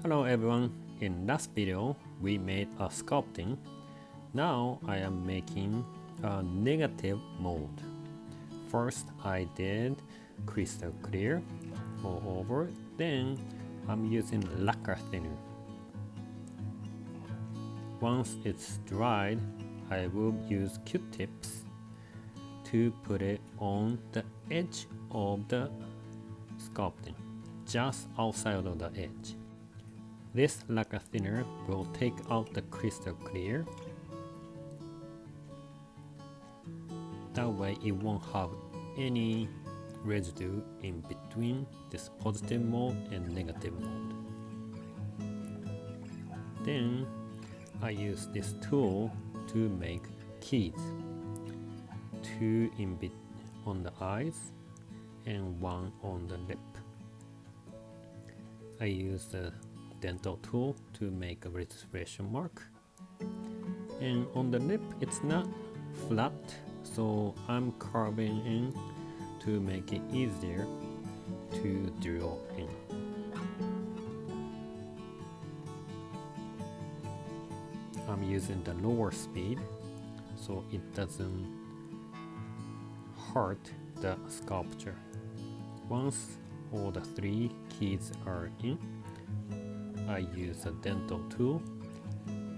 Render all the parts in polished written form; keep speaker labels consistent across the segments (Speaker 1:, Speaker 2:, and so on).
Speaker 1: Hello everyone, in last video we made a sculpting. Now I am making a negative mold. First I did crystal clear all over, then I'm using lacquer thinner. Once it's dried, I will use Q-tips to put it on the edge of the sculpting, just outside of the edge. This lacquer thinner will take out the crystal clear. That way it won't have any residue in between this positive mold and negative mold. Then I use this tool to make keys. Two in bit on the eyes and one on the lip. I use the dental tool to make a registration mark, and on the lip it's not flat, so I'm carving in to make it easier to drill in. I'm using the lower speed so it doesn't hurt the sculpture. Once all the three keys are in, I use a dental tool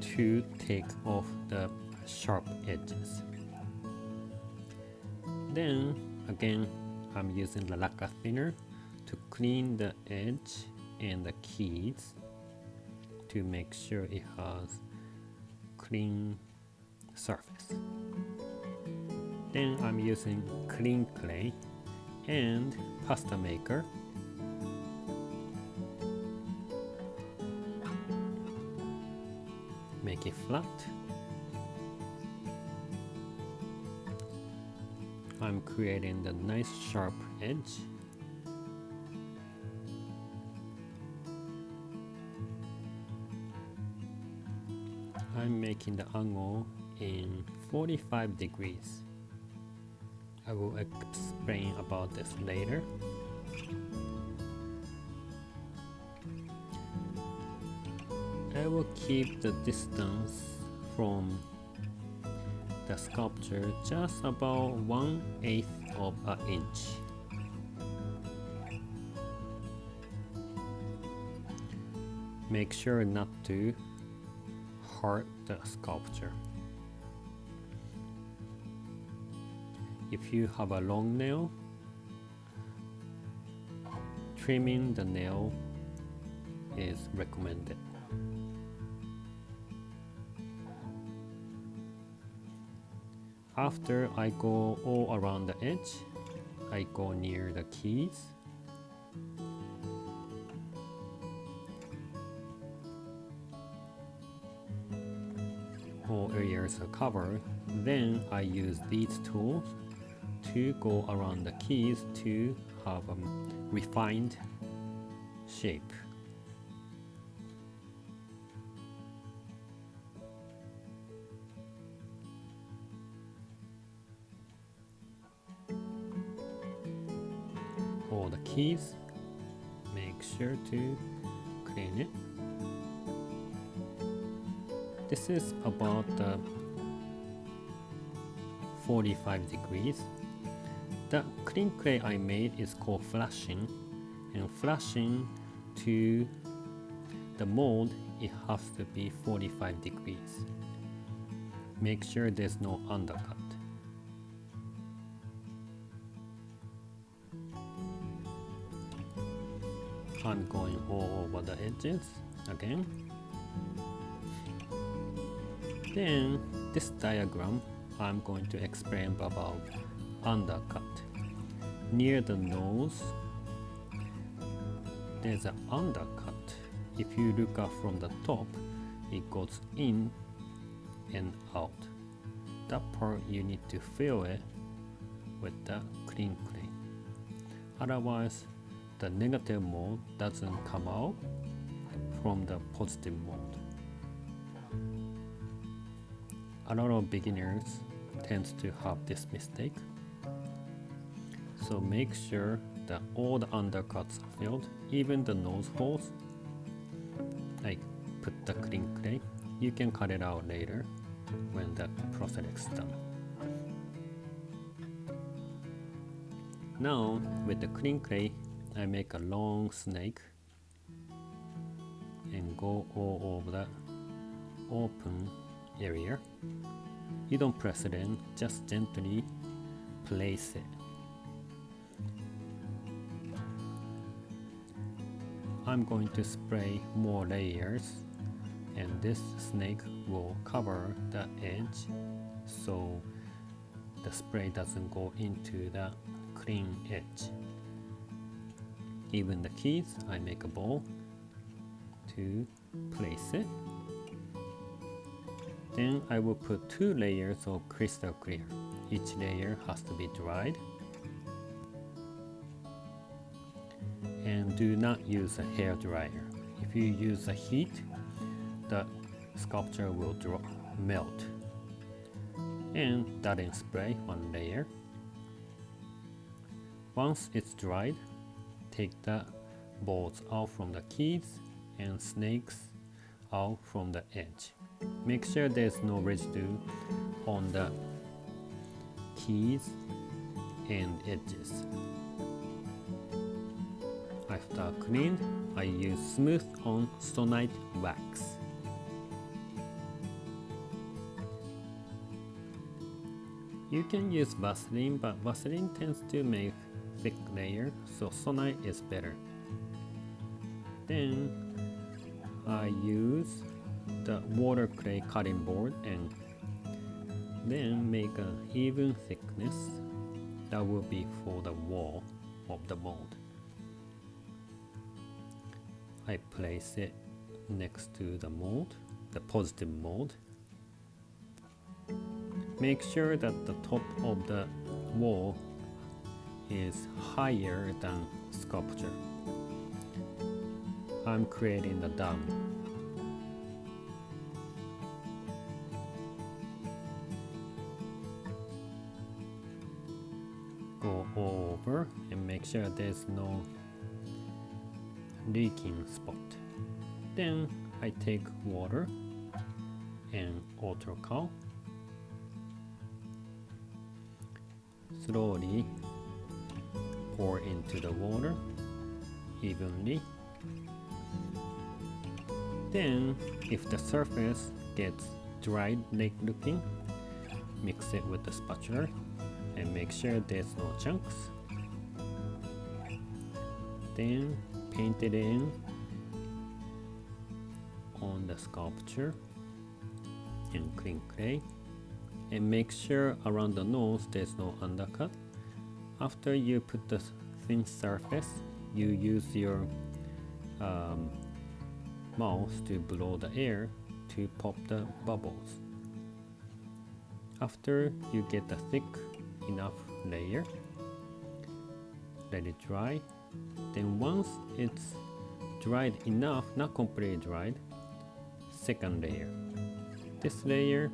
Speaker 1: to take off the sharp edges. Then again, I'm using the lacquer thinner to clean the edge and the keys to make sure it has clean surface. Then I'm using clean clay and pasta maker. Make it flat. I'm creating the nice sharp edge. I'm making the angle in 45 degrees. I will explain about this later. I will keep the distance from the sculpture just about 1/8 of an inch. Make sure not to hurt the sculpture. If you have a long nail, trimming the nail is recommended. After I go all around the edge, I go near the keys. All areas are covered. Then I use these tools to go around the keys to have a refined shape. All the keys, make sure to clean it. This is about 45 degrees. The clean clay I made is called flashing, and flashing to the mold, it has to be 45 degrees. Make sure there's no undercut. I'm going all over the edges again. Then this diagram, I'm going to explain about undercut. Near the nose, there's an undercut. If you look up from the top, it goes in and out. That part you need to fill it with the clean clay. Otherwise, the negative mold doesn't come out from the positive mold. A lot of beginners tend to have this mistake. So make sure that all the undercuts are filled, even the nose holes. I put the clean clay. You can cut it out later when the prosthetic's done. Now with the clean clay, I make a long snake and go all over the open area. You don't press it in, just gently place it. I'm going to spray more layers, and this snake will cover the edge so the spray doesn't go into the clean edge. Even the keys, I make a bowl to place it. Then I will put 2 layers of crystal clear. Each layer has to be dried. And do not use a hair dryer. If you use a heat, the sculpture will melt. And Gelatin spray 1 layer. Once it's dried, take the balls out from the keys and snakes out from the edge. Make sure there's no residue on the keys and edges. After cleaned, I use smooth on sonite wax. You can use Vaseline, but Vaseline tends to make thick layer, so sonite is better. Then I use the water clay cutting board and then make an even thickness that will be for the wall of the mold. I place it next to the mold, the positive mold. Make sure that the top of the wall is higher than sculpture. I'm creating the dome. Go over and make sure there's no leaking spot. Then I take water and Ultracal. Slowly pour into the water evenly. Then, if the surface gets dried like looking, mix it with the spatula and make sure there's no chunks. Then paint it in on the sculpture and clean clay, and make sure around the nose there's no undercut. After you put the thin surface, you use your mouth to blow the air to pop the bubbles. After you get a thick enough layer, let it dry. Then once it's dried enough, not completely dried, second layer. This layer,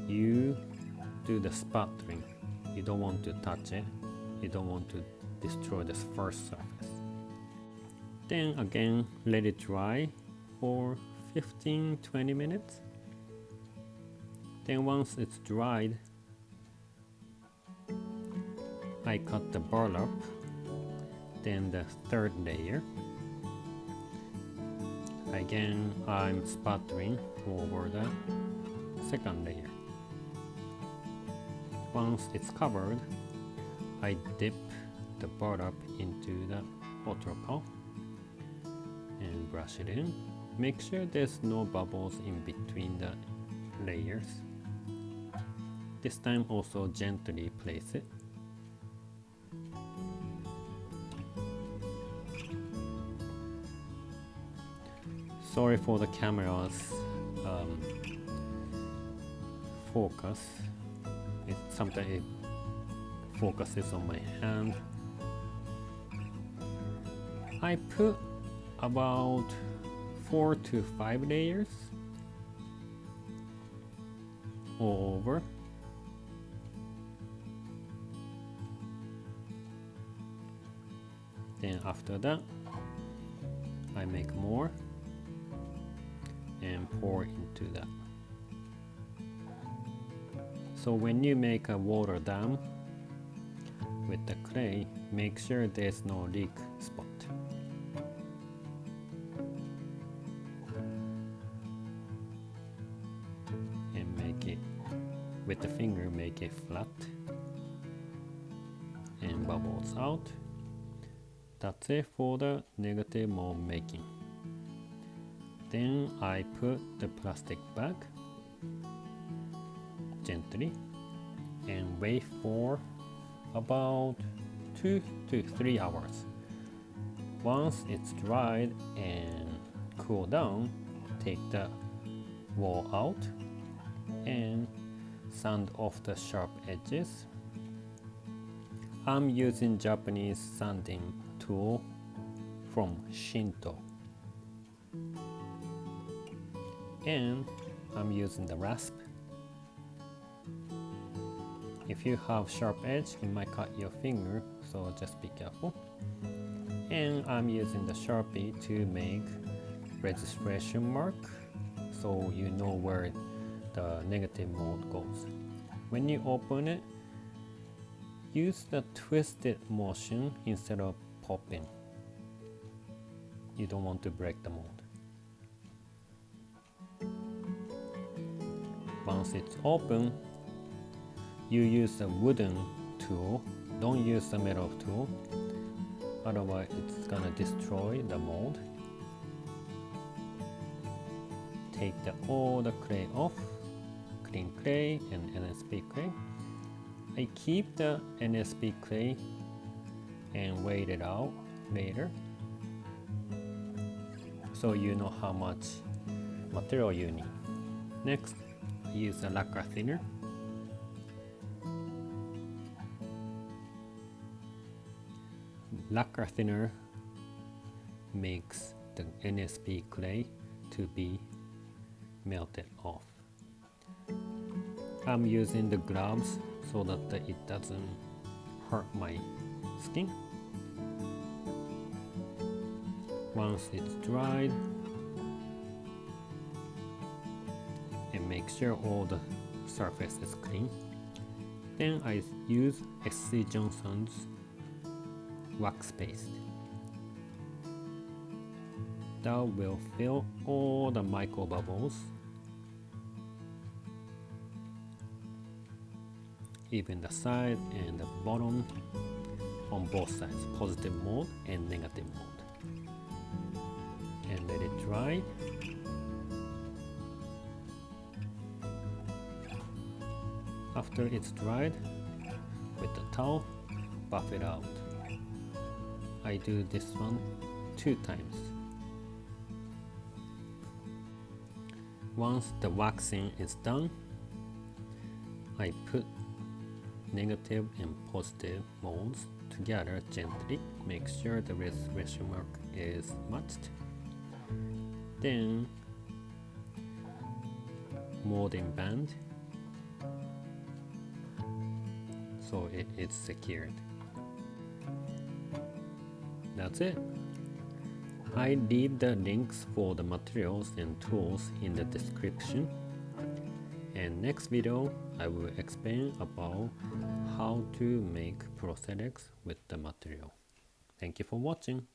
Speaker 1: you do the sputtering. You don't want to touch it. You don't want to destroy this first surface. Then again, let it dry for 15-20 minutes. Then once it's dried, I cut the burlap. Then the third layer. Again, I'm sputtering over the second layer. Once it's covered, I dip the burlap into the Ultracal and brush it in. Make sure there's no bubbles in between the layers. This time also gently place it. Sorry for the camera's focus. Sometimes it focuses on my hand. I put about 4 to 5 layers all over. Then after that, I make more. pour into that. So when you make a water dam with the clay, make sure there's no leak spot. And make it, with the finger, make it flat and bubbles out. That's it for the negative mold making. Then I put the plastic back gently and wait for about 2 to 3 hours. Once it's dried and cooled down, take the wall out and sand off the sharp edges. I'm using Japanese sanding tool from Shinto, and I'm using the rasp. If you have sharp edge, you might cut your finger, so just be careful. And I'm using the Sharpie to make registration mark, so you know where the negative mold goes. When you open it, use the twisted motion instead of popping. You don't want to break the mold. Once it's open, you use a wooden tool. Don't use the metal tool, otherwise it's gonna destroy the mold. Take all the clay off, clean clay and NSP clay. I keep the NSP clay and weigh it out later, so you know how much material you need. Next, I use a lacquer thinner. Lacquer thinner makes the NSP clay to be melted off. I'm using the gloves so that it doesn't hurt my skin. Once it's dried, and make sure all the surface is clean, then I use SC Johnson's wax paste. That will fill all the micro bubbles, even the side and the bottom on both sides, positive mold and negative mold. And let it dry. After it's dried, with the towel, buff it out. I do this one 2 times. Once the waxing is done, I put negative and positive molds together gently. Make sure the registration mark is matched. Then molding band, so it's secured. That's it. I leave the links for the materials and tools in the description. And next video, I will explain about how to make prosthetics with the material. Thank you for watching.